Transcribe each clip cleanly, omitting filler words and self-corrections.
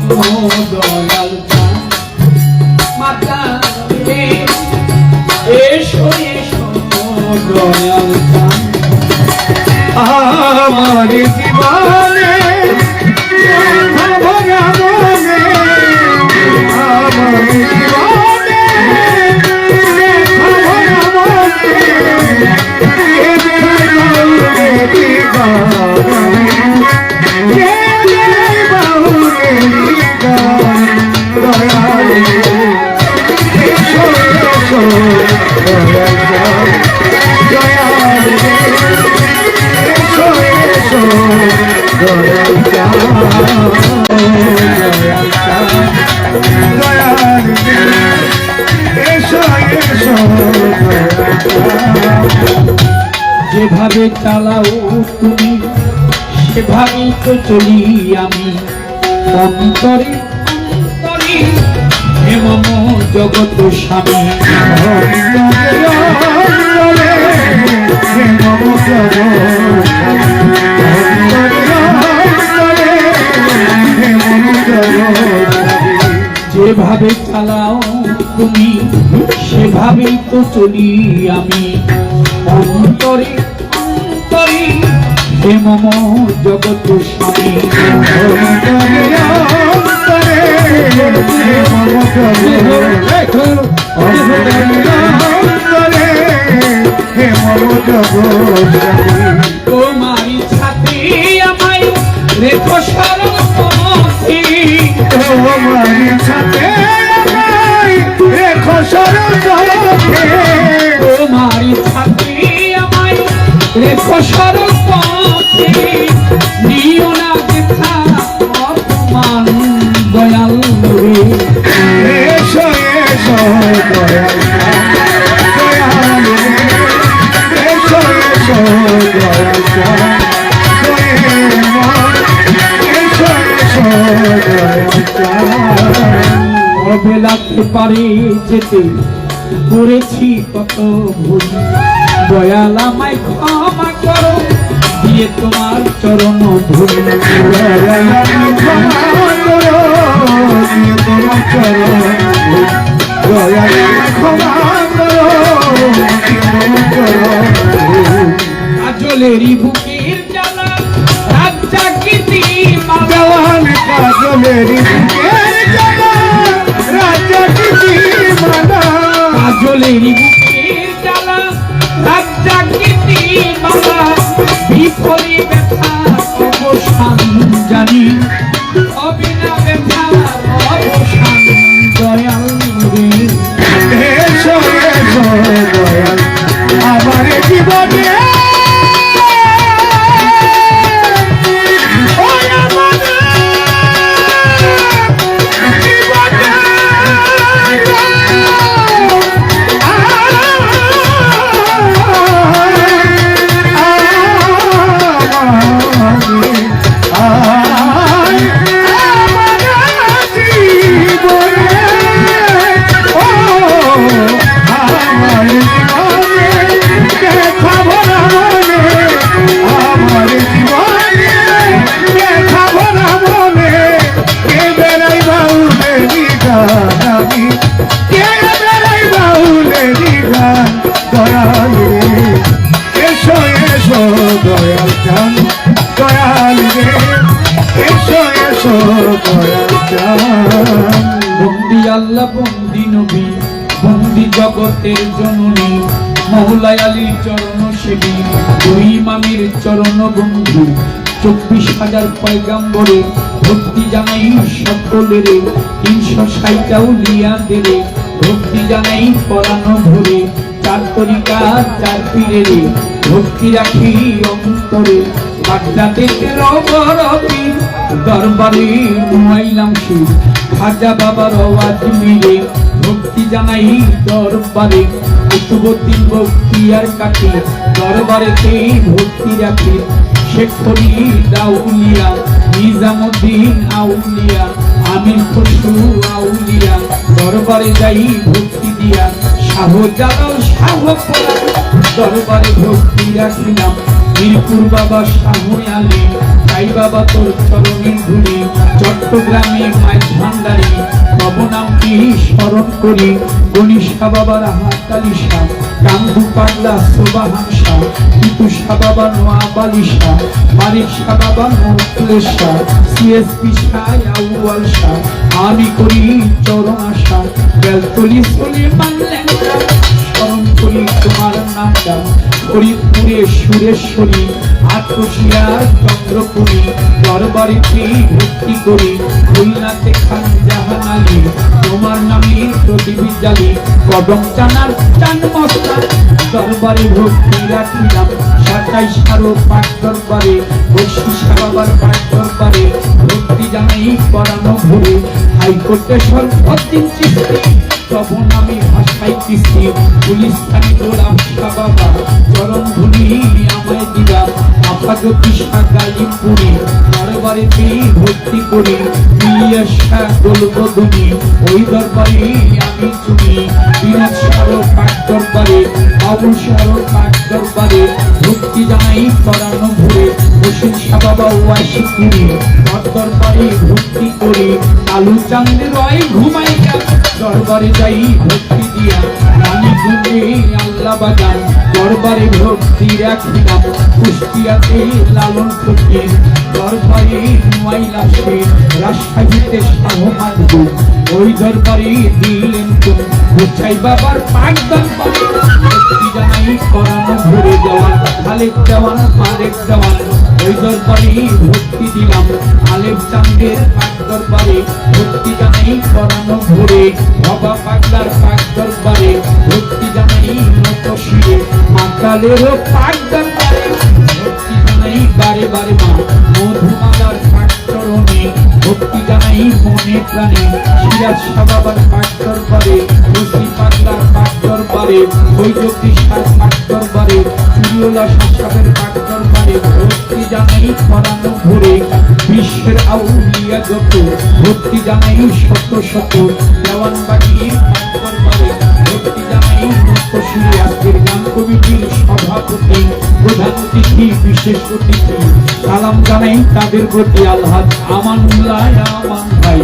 দয়াল মাতা এসো এসো দয়াল আমার জীবনে ভরা মনে আমার জীবনে ভরা মনে যেভাবে চালাও তুমি সেভাবেই তো চলি আমি অন্তরে অন্তরে হে মম জগৎ স্বামী যেভাবে চালাও তুমি সেভাবেই তো চলি আমি অন্তরে অন্তরে হে মম জগৎ স্বামী তোমারই সাথে আমায় রেখো শরণ পথে তোমারই সাথে রেখো শরণ পথে তোমারই সাথে আমায় রেখো শরণ পথে নিও না দেখা অপমান দয়াল রে এসো এসো দয়াল দয়াল এসো এসো দয়াল অবেলাতে পারে যেতে করেছি কত ভুল দয়াল আমায় ক্ষমা করো দিয়ে তোমার চরণ ধুল কাজলেরই বুকের জ্বালা রাত জাগিতি জওয়ান কাজলেরই বুকের জ্বালা রাত জাগিতি মালা কাজলেরই বুকের জ্বালা রাত জাগিতি মালা বিফলে ব্যথা অবসান জানি অবিনা ব্যথা অবসান দয়াল রে এসো এসো দয়াল আমার জীবনে বন্দি আল্লাহ বন্দি নবী বন্দি জগতের জননী মৌলা আলীর চরণ সেবী দুই ইমামের চরণ বন্ধু 24,000 পয়গাম্বরে ভক্তি জানাই সকলের 360 আউলিয়াদের ভক্তি জানাই পরানো ভরে 4 তরিকা 4 পীরের ভক্তি রাখি অন্তরে বাগদাদের রবরবি দরবারে নুয়াইলাম শিব খাজা বাবার আওয়াজ মিলে ভক্তি জানাই দরবারে কুতুবুদ্দিন বখতিয়ার কাছে দরবারেতে ভক্তি রাখে শেখ ফরিদ আউলিয়া নিজামুদ্দিন আউলিয়া আমির খুশু আউলিয়া দরবারে যাই ভক্তি দিয়া শাহজালাল শাহপরা দরবারে ভক্তি রাখিলাম মিরপুর বাবা শাহ আলী তাই বাবা তোর চরণে ধুলি চট্টগ্রামে মাই ভান্ডারী তব নামটি স্মরণ করি গণিসা বাবার হাতালিশা কান্দু পাগলা সোবাহাংসা পিতুষা বাবা নোয়া বালিশা মারিকশা বাবা মুকুলেশা সিএসপি শাহ আউয়ালশা আমি করি চরণ আশা বেলতলি চলে মানলেন স্মরণ করি তোমার নামটা ফরিদপুরে সুরেশ্বরী আত্মশিয়া চন্দ্রপুরী দরবারিতে ভক্তি করি খুলনাতে খান জাহান আলী তোমার নামে প্রদীপ জ্বালি কদম চানার চান মস্তা দরবারে ভক্তি রাখিলাম 27 আরো পাঠ দরবারে বৈশিষা বাবার পাঠ দরবারে ভক্তি জানাই পরানো ভরে হাইকোর্টে সর্বদিন চিস্তি তব নামে ভাষাই কিস্তি পুলিশ থানি গোলাম শাহ বাবা চরণ ধুলি আমায় দিবা আপাগতি গালিপুরি দরবারেতে ভর্তি করি মিলিয়াশা গোলবদনি ওই দরবারে আমি চুনি বিরাট সারো পাঠ দরবারে বাবুল সারো পাঠ দরবারে ভক্তি জানাই পরানো ভরে হোসেন শাহ বাবা ওয়াসি করি দরবারে ভক্তি করি আলু চাঁদ রয় ঘুমাই দরবারে যাই ভক্তি দিয়া রানী গুঞ্জে আল্লাহ বাজান দরবারে ভক্তি রাখিলাম কুষ্টিয়াতে লালন ফকির দরবারে নুয়াইলা শের রাজশাহীতে শাহ মাধু ওই দরবারে দিলেন তো গোছাই বাবার পাক দরবারে ভক্তি জানাই করানো ভরে দেওয়ান খালেক দেওয়ান মালেক দেওয়ান ওই দরবারে ভক্তি দিলাম আলেপ চাঁদের পাক দরবারে ভক্তি জানাই করানো ভরে বাবা পাগলার পাক দরবারে ভক্তি জানাই নত শিরে মাতালেরও পাক দরবারে ভক্তি জানাই বারে বারে মা মধুমালার পাক চরণে ভক্তি জানাই মনে প্রাণে সিরাজ শাহ বাবার পাক দরবারে রশি পাগলার পাক দরবারে বৈজকি শাহ পাক দরবারে চুরিওলা সাহেবের পাক দরবারে ভক্তি জানাই করানো ভরে বিশ্বের আউলিয়া যত ভক্তি জানাই শত শত দেওয়ানবাগির পাক দরবারে ভক্তি জানাই মুক্তসুরি আজকের গান কমিটির সভাপতি প্রধান অতিথি বিশেষ অতিথি সালাম জানাই তাদের প্রতি আলহাজ আমানুল্লাহ আমান ভাই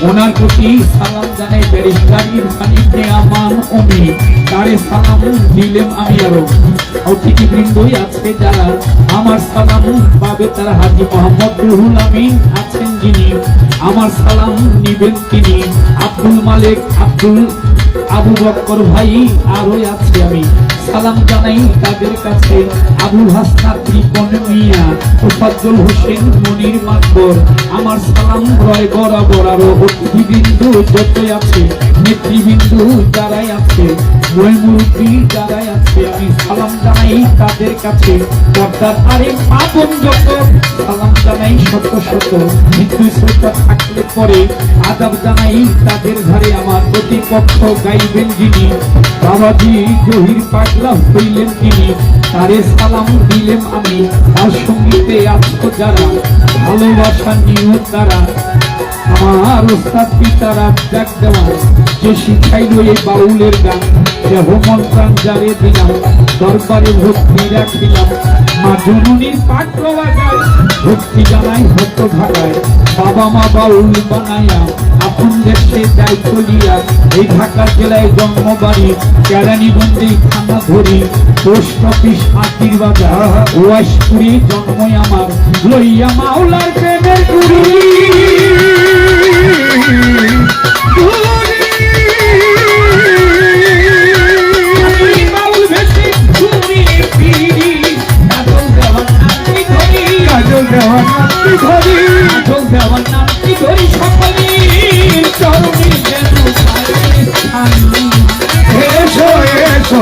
ওনার প্রতি সালাম জানাই ব্যারিস্টার ইরফান ইবনে আমান অমি তারে সালাম দিলেন আমি আরো অতিথিবৃন্দই আছে যারা আমার সালাম পাবে তারা হাজী মোহাম্মদ রুহুল আমিন আছেন যিনি আমার সালাম নিবেন তিনি আব্দুল মালিক আব্দুল আবু বকর ভাই আরো আছে আমি সালাম জানাই তাদের কাছে আবুল হাসনাত রিপন মিয়া তোফাজ্জল হোসেন মনির মাকবর আমার সালাম রয় বরাবর আরো অতিথিবৃন্দ যতই আছে নেতৃবৃন্দ যারাই আছে মুরব্বী যারাই আছে আমি সালাম জানাই তাদের কাছে পর্দার আরে পাপন যত সালাম জানাই শত শত মৃত্যু শ্রদ্ধা থাকলে পরে আদাব জানাই তাদের ঘরে আমার প্রতিপক্ষ গাইবেন যিনি বাবাজি জহির পাগলা হইলেন তিনি তারে সালাম দিলেন আমি তার সঙ্গীতে আছো যারা ভালোবাসা নিয়ে তারা আমার ওস্তাদ পিতারা ডাক দেওয়া যে শিখাইল এই বাউলের গান সে হোমন প্রাণ যারে দিলাম দরবারে ভক্তি রাখিলাম মা জননীর পাঠ বাজায় ভক্তি জানাই হত ঢাকায় বাবা মা বাউল বানায়া আপন দেশে যাই চলিয়া এই ঢাকা জেলায় জন্মবাড়ি কেরানীগঞ্জে থানা ধরি পোস্ট অফিস হাতির বাজার ওয়াইশপুরি জন্মই আমার লইয়া মাওলার প্রেমের গুরু এসো